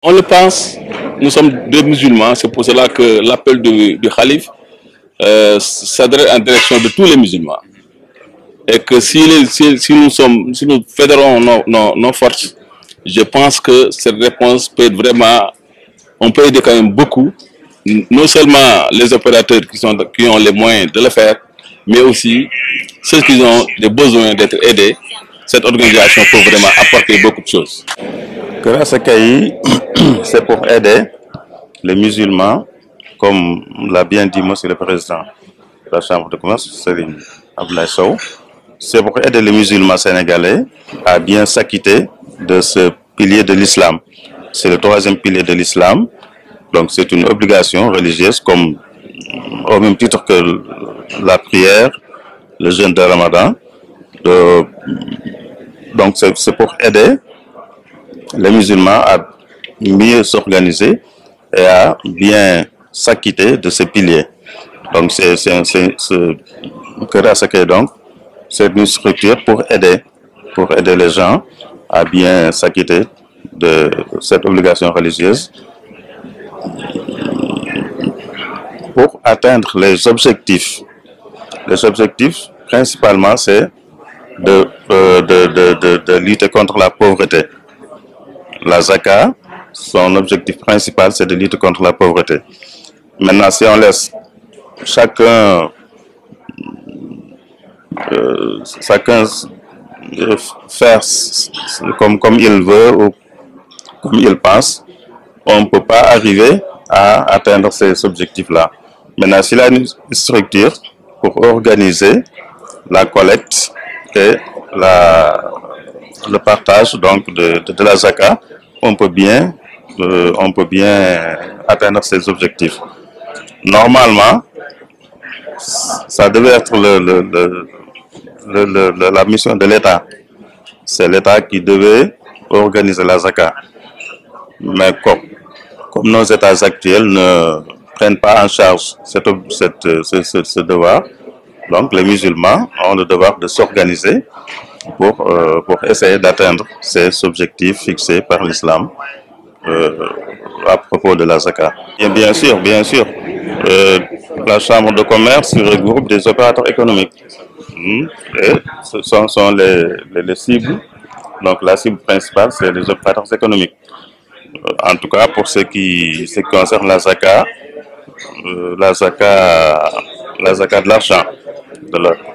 On le pense, nous sommes deux musulmans, c'est pour cela que l'appel du Khalif s'adresse en direction de tous les musulmans. Et que si nous fédérons nos forces, je pense que cette réponse peut être vraiment, on peut aider quand même beaucoup, non seulement les opérateurs qui ont les moyens de le faire, mais aussi ceux qui ont des besoins d'être aidés. Cette organisation peut vraiment apporter beaucoup de choses. Grâce à Kayi, c'est pour aider les musulmans, comme l'a bien dit Monsieur le Président de la Chambre de commerce, Serigne Abdoulaye Sow. C'est pour aider les musulmans sénégalais à bien s'acquitter de ce pilier de l'islam. C'est le troisième pilier de l'islam, donc c'est une obligation religieuse, comme au même titre que la prière, le jeûne de Ramadan. Donc c'est pour aider les musulmans à mieux s'organiser et à bien s'acquitter de ces piliers. Donc c'est une structure pour aider les gens à bien s'acquitter de cette obligation religieuse pour atteindre les objectifs. Les objectifs, principalement, c'est de lutter contre la pauvreté. La Zaka, son objectif principal, c'est de lutter contre la pauvreté. Maintenant, si on laisse chacun faire comme il veut ou comme il pense, on ne peut pas arriver à atteindre ces objectifs-là. Maintenant, s'il y a une structure pour organiser la collecte et le partage donc de la Zaka, on peut bien atteindre ces objectifs. Normalement, ça devait être la mission de l'État. C'est l'État qui devait organiser la Zaka. Mais comme nos États actuels ne prennent pas en charge ce devoir, donc les musulmans ont le devoir de s'organiser pour essayer d'atteindre ces objectifs fixés par l'islam à propos de la Zaka. Et bien sûr, la Chambre de commerce regroupe des opérateurs économiques. Et ce sont les cibles. Donc la cible principale, c'est les opérateurs économiques. En tout cas, pour ce qui concerne la Zaka de l'argent.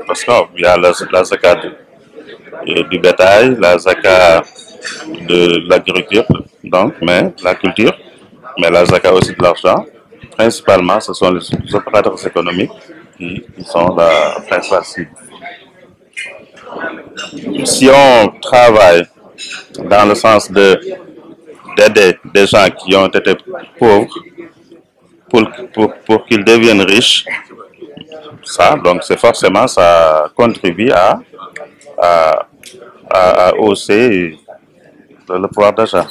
Parce qu'il y a la Zaka du bétail, la Zaka de l'agriculture, mais la Zaka aussi de l'argent. Principalement, ce sont les opérateurs économiques qui sont la principale cible. Si on travaille dans le sens d'aider des gens qui ont été pauvres pour qu'ils deviennent riches, ça contribue à hausser le pouvoir d'achat.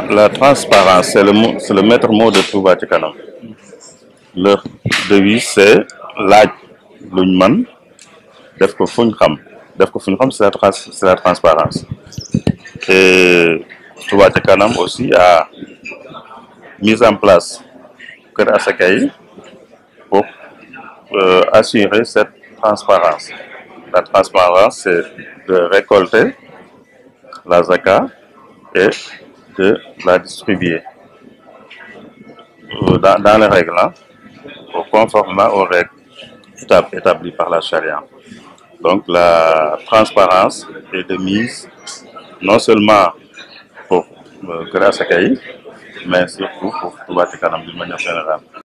La transparence, c'est le maître mot de Touba Ca Kanam. Leur devise, c'est laaj luñ mën def ko fuñ xam. Def ko fuñ xam, c'est la transparence. Et Touba Ca Kanam aussi a mis en place Kër Assakayi pour assurer cette transparence. La transparence, c'est de récolter la Zaka et de la distribuer dans les règles, conformément aux règles établies par la charia. Donc la transparence est de mise non seulement pour Kër Assakayi, mais surtout pour Touba Ca Kanam d'une manière générale.